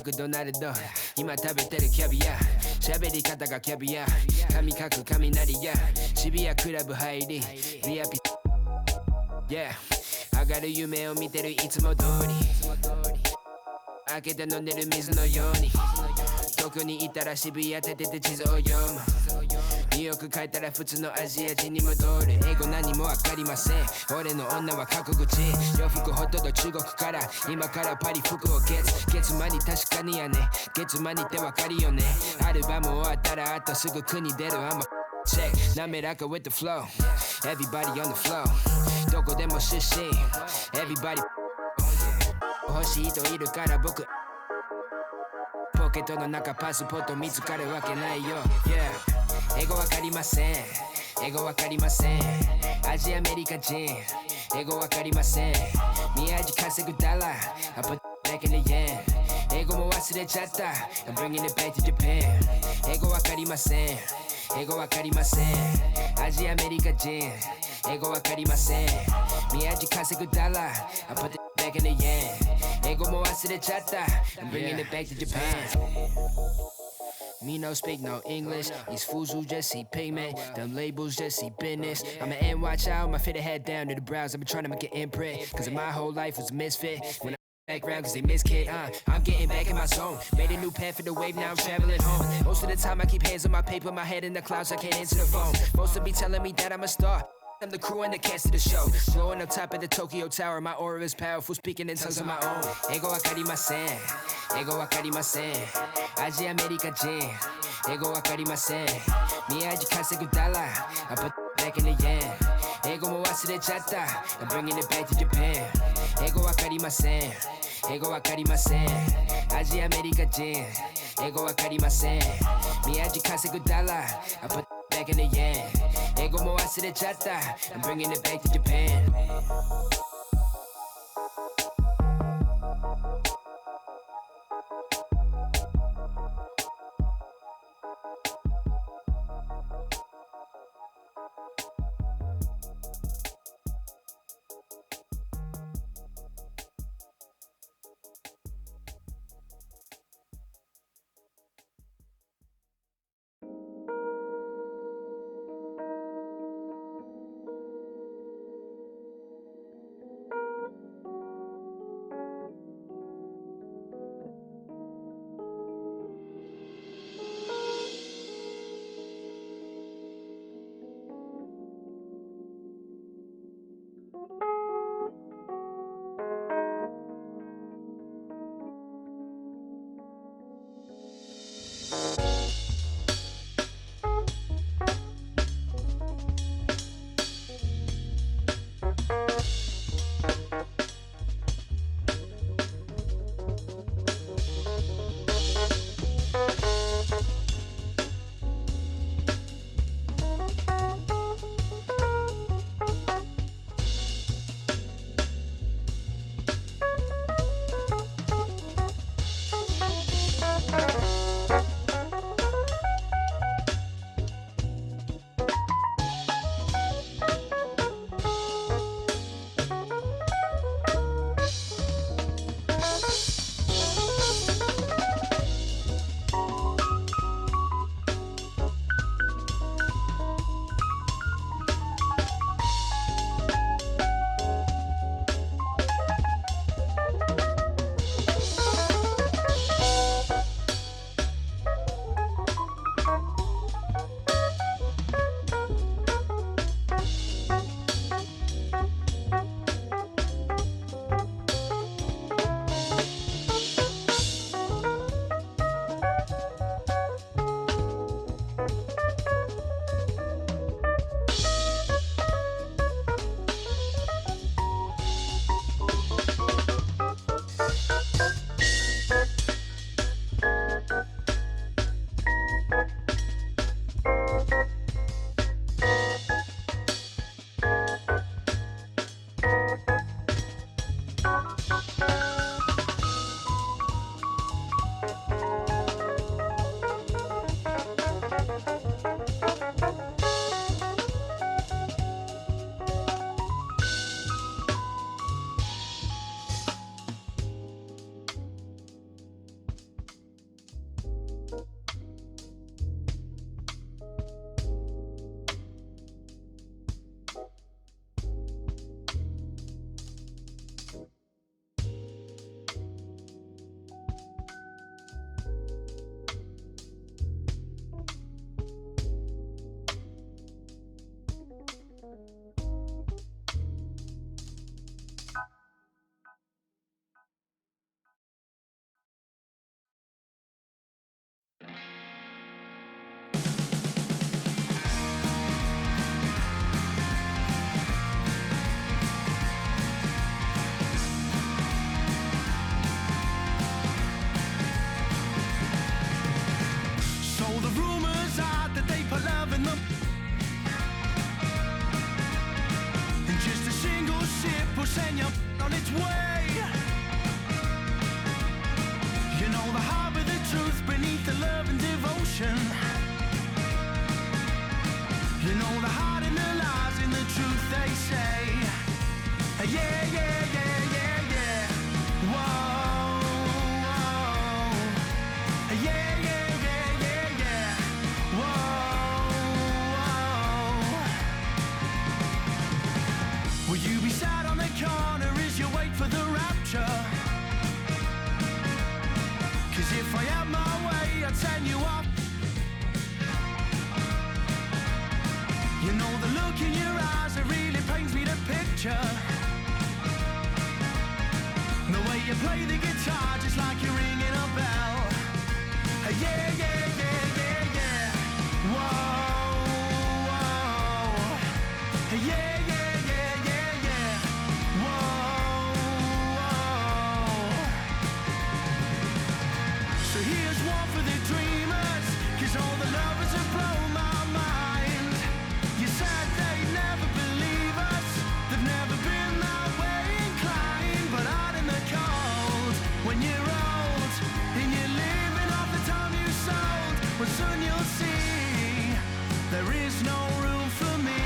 クドナルド今食べてるキャビア喋り方がキャビア髪かく雷や渋谷クラブ入りリアピYeah 上がる夢を見てるいつも通り開けて飲んでる水のようにどこにいたら渋谷立てて地図を読むニューヨーク帰ったら普通のアジア人に戻る英語何もわかりません俺の女は過去口洋服ほとんど中国から今からパリ服を月間に確かにやね月間にってわかるよねアルバム終わったらあとすぐ国出る I'm a check 滑らか with the flow Everybody on the flow どこでも出身 Everybody 欲しい人いるから僕ポケットの中パスポート見つかるわけないよ、yeah、英語わかりません英語わかりませんアジアメリカ人英語わかりません宮地稼ぐダラ I put back in the yen 英語も忘れちゃった I'm bringing it back to Japan 英語わかりません英語わかりませんアジアアメリカ人英語わかりません宮地稼ぐダラ I put back in the yen 英語も忘れちゃった I'm bringing it back to Japan Me no speak no English These fools who just see payment Them labels just see business I'm an NY child My fit head down to the brows I've been trying to make an imprint Cause my whole life was a misfit When I background cause they miss kid I'm getting back in my zone Made a new path for the wave Now I'm traveling home Most of the time I keep hands on my paper My head in the clouds I can't answer the phone Most of be telling me that I'm a star I'm the crew and the cast of the show Blowing up top of the Tokyo Tower My aura is powerful Speaking in tongues of my own 英語わかりません英語わかりませんアジアアメリカ人英語わかりません宮地稼ぐダラ I put back in the yen 英語も忘れちゃった I'm bringing it back to Japan 英語わかりません英語わかりませんアジアアメリカ人英語わかりません宮地稼ぐダラ I put back in the yen 英語も忘れちゃった I'm bringing it back to Japan Yeah, yeah, yeah, yeah, yeah. Whoa, whoa. Yeah, yeah, yeah, yeah, yeah. Whoa, whoa. Will you be sat on the corner as you wait for the rapture? 'Cause if I had my way, I'd send you off. You know the look in your eyes, it really paints me the picture. The way you play the guitar, just like you're ringing a bell. Yeah, yeah, yeah, yeah, yeah. Whoa, whoa. Yeah, yeah, yeah, yeah, yeah. Whoa, whoa. So here's one for the dreamers, 'cause all the lovers have blown my mind. You said they'd never believe us, they've never been that way inclined. But out in the cold, when you're old, and you're living off the time you sold, well soon you'll see, there is no room for me.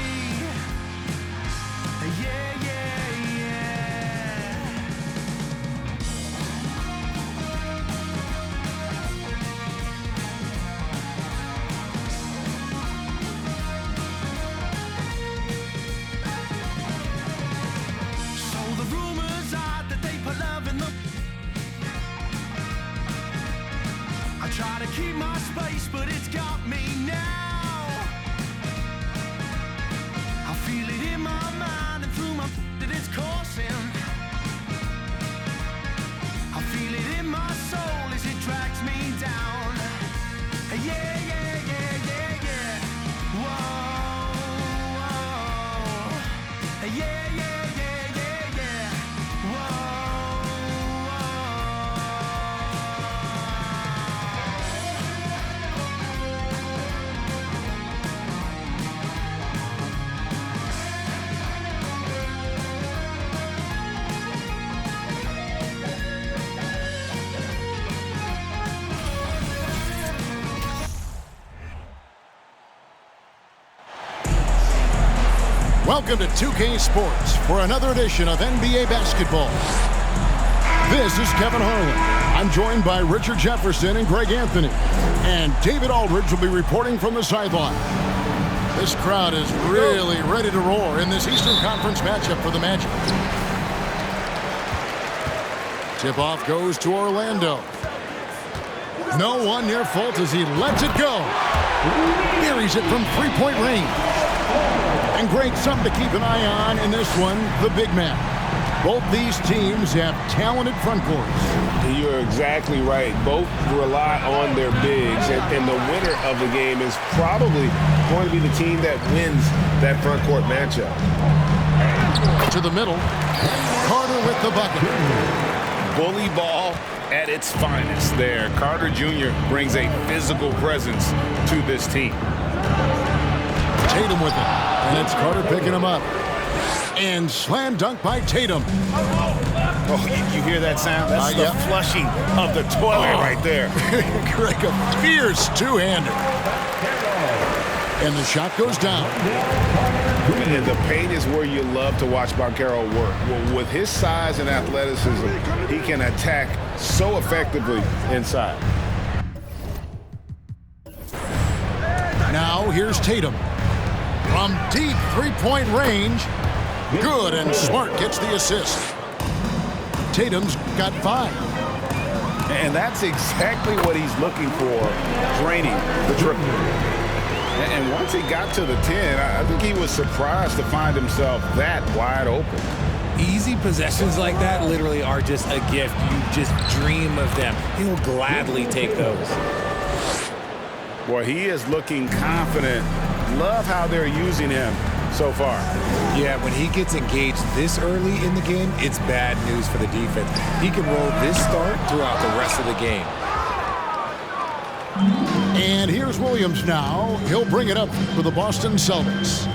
Yeah, yeah, yeah. So the rumors are that they put love in the... I try to keep my space, but it's got me now. I feel it in my mind and through my that it's coursing. I feel it in my soul as it drags me down. Yeah, yeah, yeah, yeah, yeah. Whoa, whoa. Yeah, yeah, yeah, yeah, yeah. Whoa, Welcome to 2K Sports for another edition of NBA basketball. This is Kevin Harlan. I'm joined by Richard Jefferson and Greg Anthony. And David Aldridge will be reporting from the sideline. This crowd is really ready to roar in this Eastern Conference matchup for the Magic. Tip-off goes to Orlando. No one near fault as he lets it go. Buries it from three-point range. And Greg, something to keep an eye on in this one, the big man. Both these teams have talented front courts. You're exactly right. Both rely on their bigs, and the winner of the game is probably going to be the team that wins that front court matchup. To the middle, Carter with the bucket. Bully ball at its finest there. Carter Jr. brings a physical presence to this team. Tatum with it, and it's Carter picking him up. And slam dunk by Tatum. Oh, you hear that sound? That's the flushing of the toilet right there. Greg, a fierce two-hander. And the shot goes down. And the paint is where you love to watch Banchero work. Well, with his size and athleticism, he can attack so effectively inside. Now here's Tatum. From deep three-point range. Good, and Smart gets the assist. Tatum's got 5. And that's exactly what he's looking for, draining the triple. And once he got to the 10, I think he was surprised to find himself that wide open. Easy possessions like that literally are just a gift. You just dream of them. He'll gladly take those. Boy, he is looking confident. Love how they're using him so far. Yeah, when he gets engaged this early in the game, it's bad news for the defense. He can roll this start throughout the rest of the game. And here's Williams now. He'll bring it up for the Boston Celtics.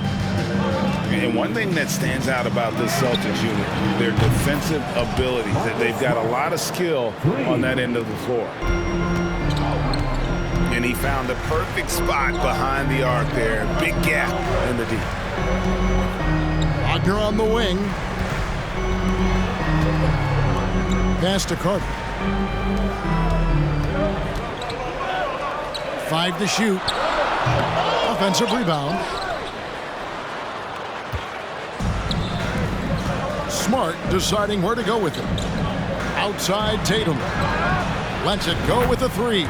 And one thing that stands out about this Celtics unit, their defensive ability. They've got a lot of skill on that end of the floor. And he found the perfect spot behind the arc there. Big gap in the deep. Wagner on the wing. Pass to Carter. 5 to shoot. Offensive rebound. Smart deciding where to go with it. Outside Tatum. Lets it go with a 3.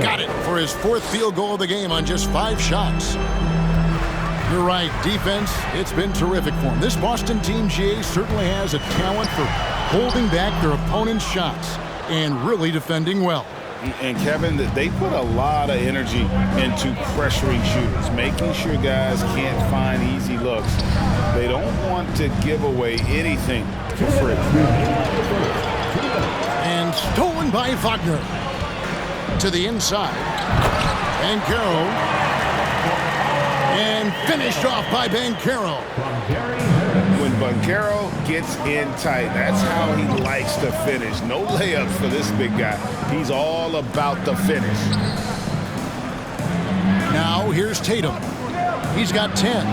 Got it for his 4th field goal of the game on just 5 shots. You're right, defense, it's been terrific for him. This Boston team, GA, certainly has a talent for holding back their opponent's shots and really defending well. And Kevin, they put a lot of energy into pressuring shooters, making sure guys can't find easy looks. They don't want to give away anything for free. And stolen by Wagner. To the inside. Banchero. And finished off by Banchero. When Banchero gets in tight, that's how he likes to finish. No layups for this big guy. He's all about the finish. Now here's Tatum. He's got 10.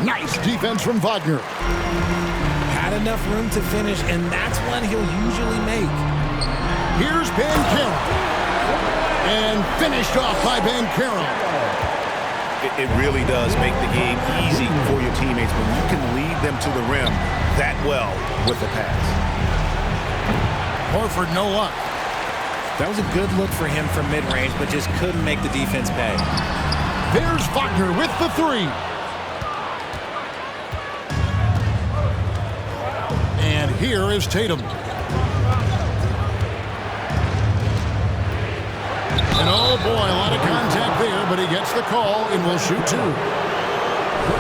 Nice defense from Wagner. Had enough room to finish, and that's one he'll usually make. Here's Banchero. And finished off by Banchero. It really does make the game easy for your teammates when you can lead them to the rim that well with the pass. Horford, no luck. That was a good look for him from mid-range, but just couldn't make the defense pay. There's Wagner with the 3. And here is Tatum. And oh boy, a lot of contact there, but he gets the call and will shoot 2.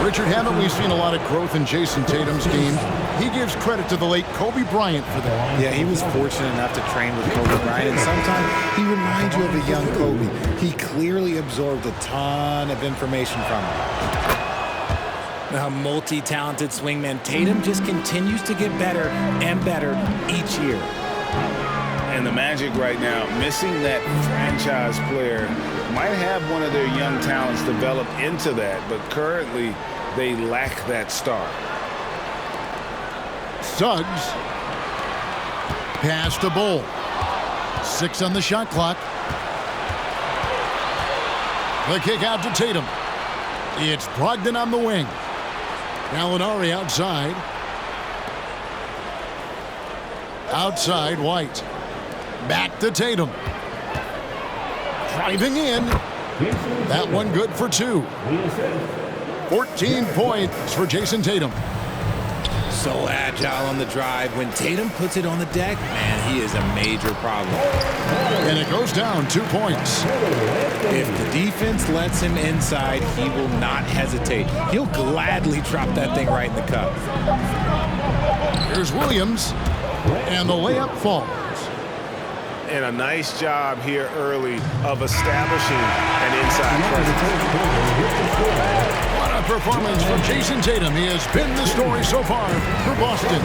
Richard, haven't we seen a lot of growth in Jason Tatum's game? He gives credit to the late Kobe Bryant for that. Yeah, he was fortunate enough to train with Kobe Bryant, and sometimes he reminds you of a young Kobe. He clearly absorbed a ton of information from him. A multi-talented swingman, Tatum just continues to get better and better each year. And the Magic right now, missing that franchise player, might have one of their young talents develop into that, but currently they lack that star. Suggs. Pass to Bull. 6 on the shot clock. The kick out to Tatum. It's Brogdon on the wing. Gallinari outside. Outside, White. Back to Tatum. Driving in. That one good for 2. 14 points for Jason Tatum. So agile on the drive. When Tatum puts it on the deck, man, he is a major problem. And it goes down 2 points. If the defense lets him inside, he will not hesitate. He'll gladly drop that thing right in the cup. Here's Williams. And the layup falls. And a nice job here early of establishing an inside presence. What a performance from Jason Tatum. He has been the story so far for Boston.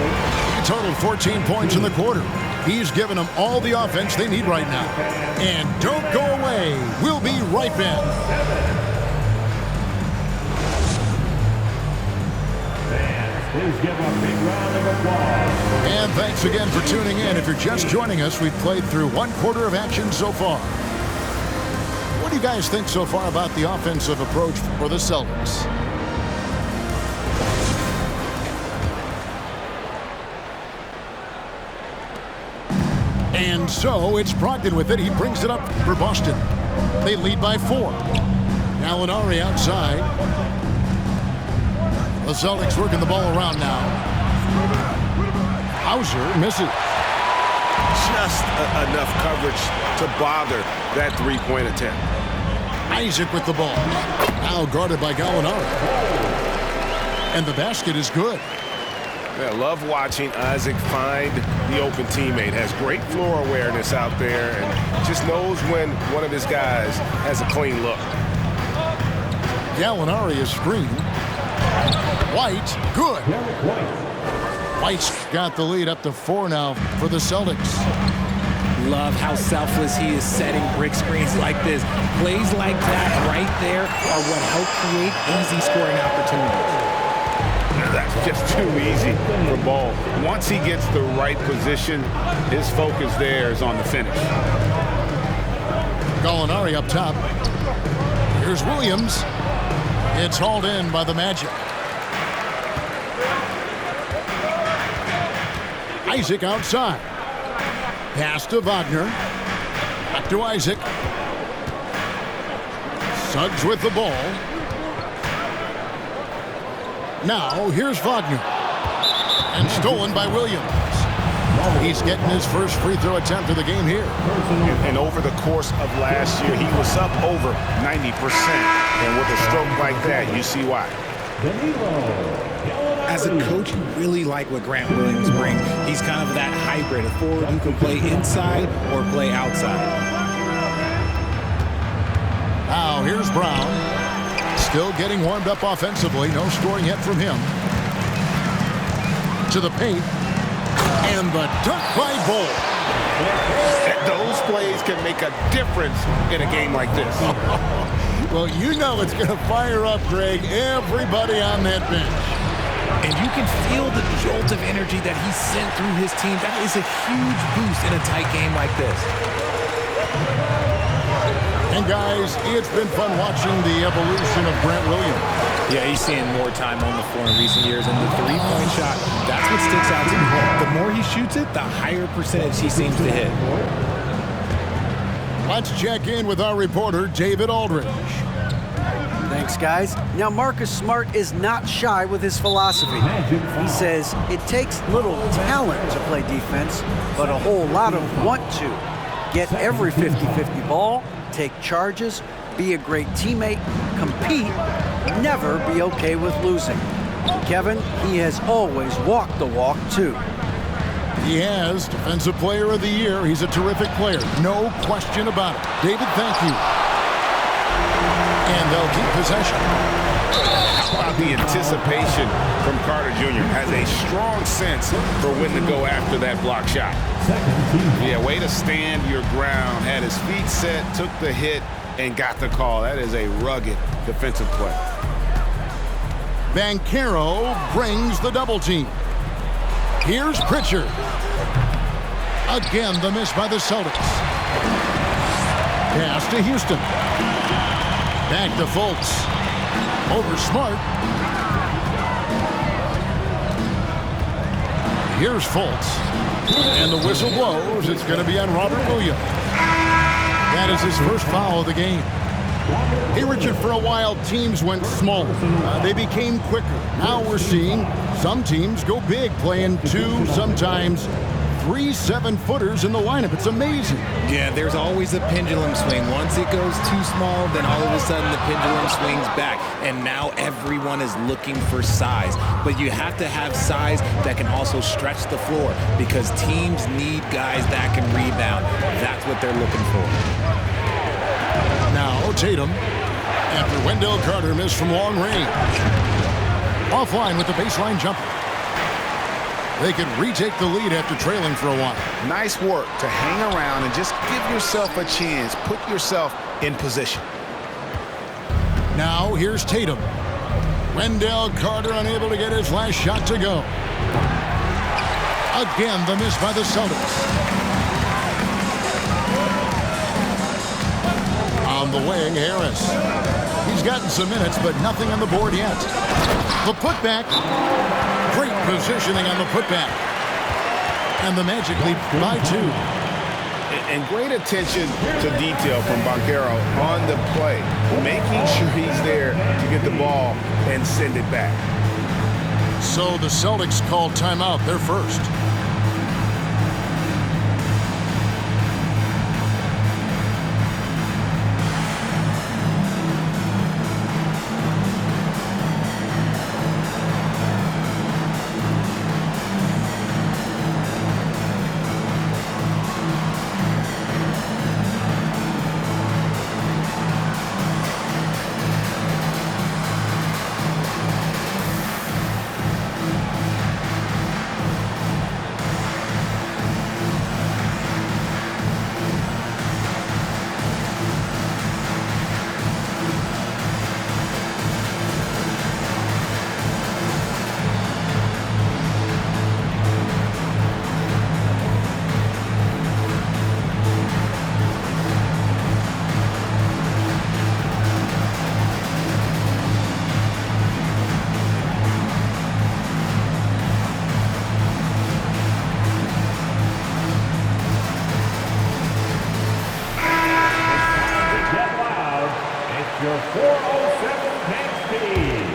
He totaled 14 points in the quarter. He's given them all the offense they need right now. And don't go away. We'll be right back. Please give a big round of applause. And thanks again for tuning in. If you're just joining us, we've played through 1 quarter of action so far. What do you guys think so far about the offensive approach for the Celtics? And so it's Brogdon with it. He brings it up for Boston. They lead by 4. Gallinari outside. The Celtics working the ball around now. Hauser misses. Just enough coverage to bother that 3-point attempt. Isaac with the ball. Now guarded by Gallinari. And the basket is good. I love watching Isaac find the open teammate. Has great floor awareness out there and just knows when one of his guys has a clean look. Gallinari is screened. White, good. White's got the lead up to 4 now for the Celtics. Love how selfless he is setting brick screens like this. Plays like that right there are what help create easy scoring opportunities. That It's just too easy for Ball. Once he gets the right position, his focus there is on the finish. Gallinari up top. Here's Williams. It's hauled in by the Magic. Isaac outside. Pass to Wagner. Back to Isaac. Suggs with the ball. Now here's Wagner. And stolen by Williams. He's getting his first free throw attempt of the game here. And over the course of last year, he was up over 90%. And with a stroke like that, you see why. As a coach, you really like what Grant Williams brings. He's kind of that hybrid, a forward who can play inside or play outside. Now here's Brown. Still getting warmed up offensively. No scoring yet from him. To the paint. And the dunk by Bull. Those plays can make a difference in a game like this. Well, you know it's going to fire up, Greg, everybody on that bench. And you can feel the jolt of energy that he sent through his team. That is a huge boost in a tight game like this. And guys, it's been fun watching the evolution of Grant Williams. Yeah, he's seeing more time on the floor in recent years, and the three-point shot, that's what sticks out to me. The more he shoots it, the higher percentage he seems to hit. Let's check in with our reporter, David Aldridge. Thanks, guys. Now, Marcus Smart is not shy with his philosophy. He says it takes little talent to play defense, but a whole lot of want to. Get every 50-50 ball, take charges, be a great teammate, compete, never be okay with losing. Kevin, he has always walked the walk, too. He has Defensive Player of the Year. He's a terrific player. No question about it. David, thank you. And they'll keep possession. How about the anticipation from Carter Jr. Has a strong sense for when to go after that block shot. Yeah, way to stand your ground. Had his feet set, took the hit, and got the call. That is a rugged defensive play. Banchero brings the double team. Here's Pritchard. Again, the miss by the Celtics. Pass to Houston. Back to Fultz. Over Smart. Here's Fultz. And the whistle blows. It's going to be on Robert Williams. That is his first foul of the game. Hey, Richard, for a while, teams went small. They became quicker. Now we're seeing some teams go big, playing 2, sometimes 3 7-footers in the lineup. It's amazing. Yeah, there's always a pendulum swing. Once it goes too small, then all of a sudden the pendulum swings back. And now everyone is looking for size. But you have to have size that can also stretch the floor because teams need guys that can rebound. That's what they're looking for. Now Tatum, after Wendell Carter missed from long range. Offline with the baseline jumper. They can retake the lead after trailing for a while. Nice work to hang around and just give yourself a chance. Put yourself in position. Now here's Tatum. Wendell Carter unable to get his last shot to go. Again, the miss by the Celtics. On the wing, Harris. He's gotten some minutes, but nothing on the board yet. The putback. Great positioning on the putback. And the Magic lead by 2. And great attention to detail from Banchero on the play. Making sure he's there to get the ball and send it back. So the Celtics called timeout, their first. 407 max speed.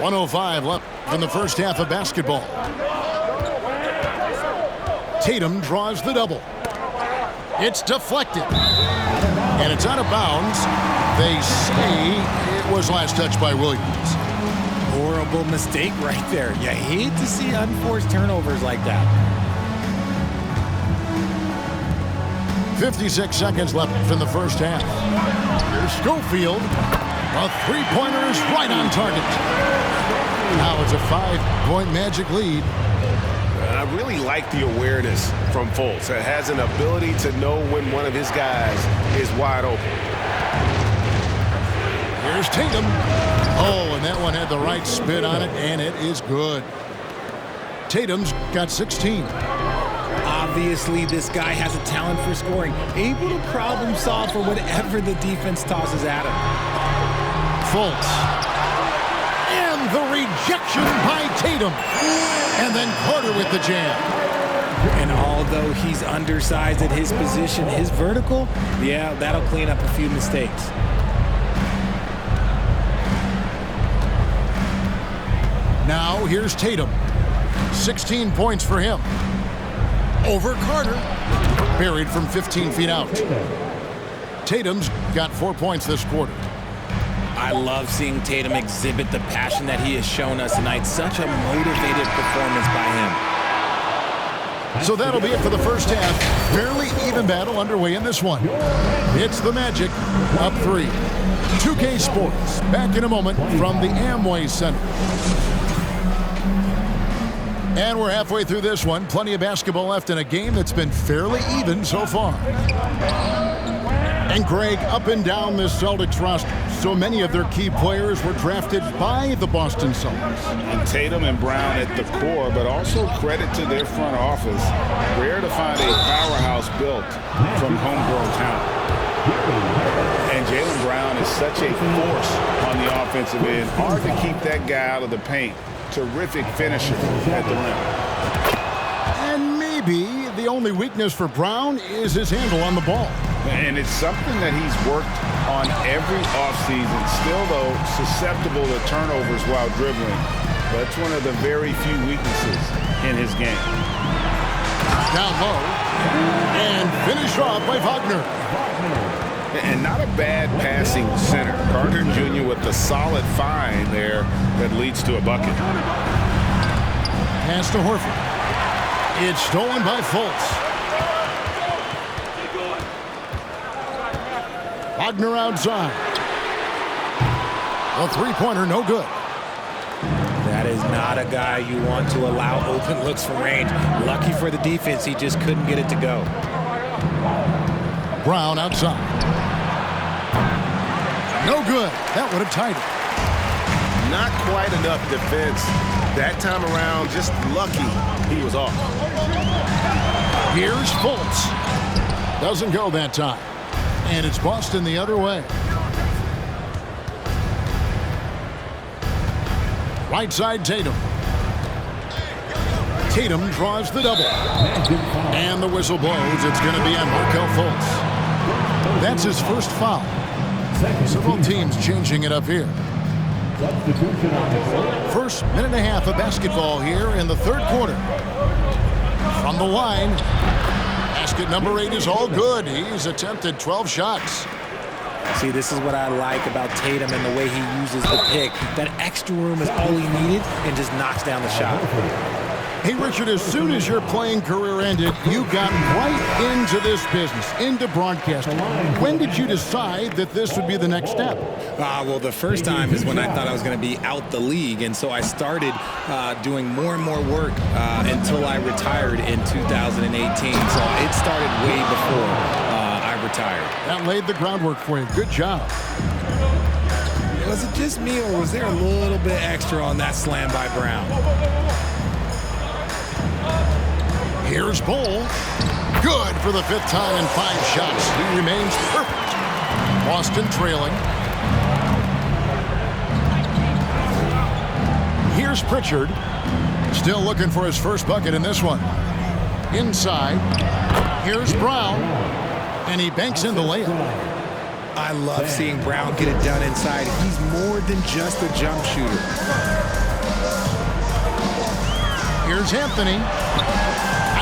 1:05 left in the first half of basketball. Tatum draws the double. It's deflected. And it's out of bounds. They say it was last touched by Williams. Horrible mistake right there. You hate to see unforced turnovers like that. 56 seconds left in the first half. Here's Schofield. A three-pointer is right on target. Now it's a 5-point Magic lead. I really like the awareness from Fultz. It has an ability to know when one of his guys is wide open. Here's Tatum. Oh, and that one had the right spin on it, and it is good. Tatum's got 16. Obviously, this guy has a talent for scoring, able to problem solve for whatever the defense tosses at him. Fultz. And the rejection by Tatum. And then Carter with the jam. And although he's undersized at his position, his vertical, yeah, that'll clean up a few mistakes. Now here's Tatum. 16 points for him. Over Carter. Buried from 15 feet out. Tatum's got 4 points this quarter. I love seeing Tatum exhibit the passion that he has shown us tonight. Such a motivated performance by him. So that'll be it for the first half. Fairly even battle underway in this one. It's the Magic up 3. 2K Sports back in a moment from the Amway Center. And we're halfway through this one. Plenty of basketball left in a game that's been fairly even so far. And Greg, up and down this Celtics roster, so many of their key players were drafted by the Boston Celtics. And Tatum and Brown at the core, but also credit to their front office. Rare to find a powerhouse built from homegrown talent. And Jaylen Brown is such a force on the offensive end. Hard to keep that guy out of the paint. Terrific finisher at the rim. And maybe the only weakness for Brown is his handle on the ball. And it's something that he's worked on every offseason. Still, though, susceptible to turnovers while dribbling. That's one of the very few weaknesses in his game. Down low. And finished off by Wagner. And not a bad passing center. Carter Jr. with the solid find there that leads to a bucket. Pass to Horford. It's stolen by Fultz. Wagner outside. A three-pointer, no good. That is not a guy you want to allow open looks from range. Lucky for the defense, he just couldn't get it to go. Brown outside. No good. That would have tied it. Not quite enough defense. That time around, just lucky he was off. Here's Fultz. Doesn't go that time. And it's Boston the other way. Right side, Tatum. Tatum draws the double. And the whistle blows. It's going to be on Markelle Fultz. That's his first foul. Several teams changing it up here. First minute and a half of basketball here in the third quarter. From the line, basket number 8 is all good. He's attempted 12 shots. See, this is what I like about Tatum and the way he uses the pick. That extra room is all he needed and just knocks down the shot. Hey, Richard, as soon as your playing career ended, you got right into this business, into broadcasting. When did you decide that this would be the next step? Well, the first time is when I thought I was going to be out the league, and so I started doing more and more work until I retired in 2018. So it started way before I retired. That laid the groundwork for you. Good job. Was it just me, or was there a little bit extra on that slam by Brown? Here's Bull. Good for the 5th time in 5 shots. He remains perfect. Boston trailing. Here's Pritchard. Still looking for his first bucket in this one. Inside. Here's Brown. And he banks in the layup. I love seeing Brown get it done inside. He's more than just a jump shooter. Here's Anthony.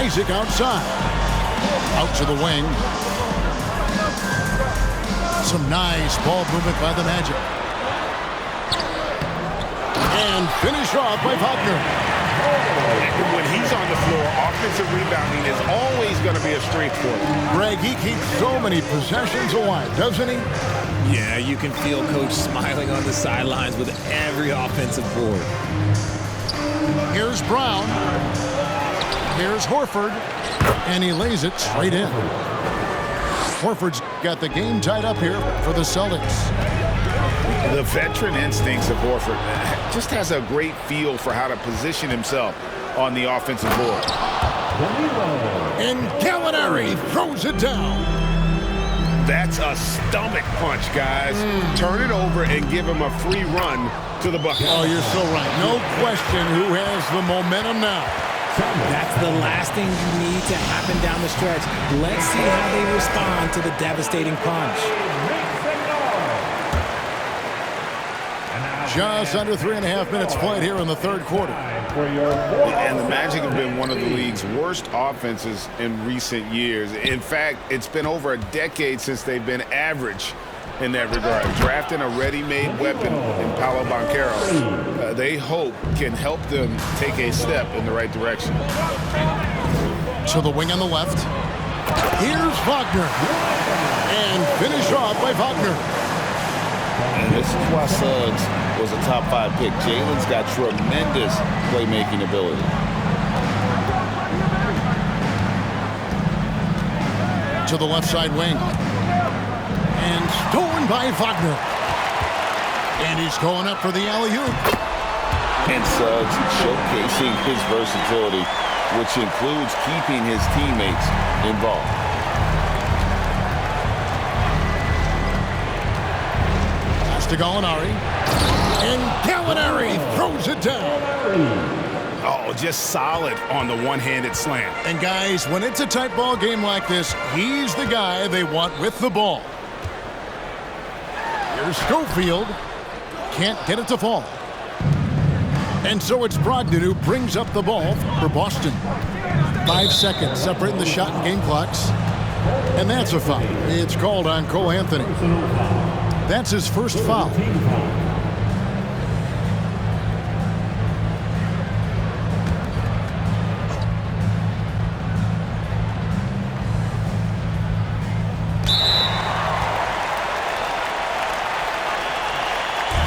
Isaac outside. Out to the wing. Some nice ball movement by the Magic. And finished off by Wagner. When he's on the floor, offensive rebounding is always going to be a strength for him. Greg, he keeps so many possessions alive, doesn't he? Yeah, you can feel Coach smiling on the sidelines with every offensive board. Here's Brown. Here's Horford. And he lays it straight in. Horford's got the game tied up here for the Celtics. The veteran instincts of Horford just has a great feel for how to position himself on the offensive board. And Gallinari throws it down. That's a stomach punch, guys. Turn it over and give him a free run to the bucket. Oh, you're so right. No question who has the momentum now. That's the last thing you need to happen down the stretch. Let's see how they respond to the devastating punch. Just under 3.5 minutes played here in the third quarter. And the Magic have been one of the league's worst offenses in recent years. In fact, it's been over a decade since they've been average in that regard. Drafting a ready-made weapon in Paolo Banchero, they hope can help them take a step in the right direction. To the wing on the left. Here's Wagner. And finished off by Wagner. And this is why Suggs was a top 5 pick. Jalen's got tremendous playmaking ability. To the left side wing. And stolen by Wagner. And he's going up for the alley-oop. And Suggs showcasing his versatility, which includes keeping his teammates involved. To Gallinari. And Gallinari throws it down. Oh, just solid on the one-handed slam. And guys, when it's a tight ball game like this, he's the guy they want with the ball. Here's Schofield. Can't get it to fall. And so it's Brogdon who brings up the ball for Boston. 5 seconds separating the shot and game clocks. And that's a foul. It's called on Cole Anthony. That's his first foul.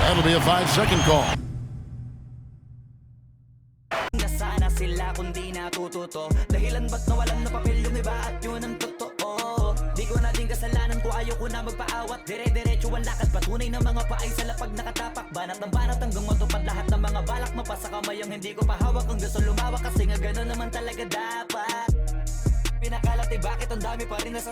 That'll be a 5-second call. Sana sila kundi natututo. Dahilan ba't nawalan na papel yung iba at yun ang totoo. Di ko na din kasalanan ko, ayoko na magpaawat. Dire-diretso ang lakad, patunay ng mga paay sa lapag nakatapak. Banat ng banat hanggang matupad lahat ng mga balak. Mapasa kamay ang hindi ko pahawak. Kung gusto lumawak kasi nga gano'n naman talaga dapat. Pinakalat bakit ang dami pa rin nasa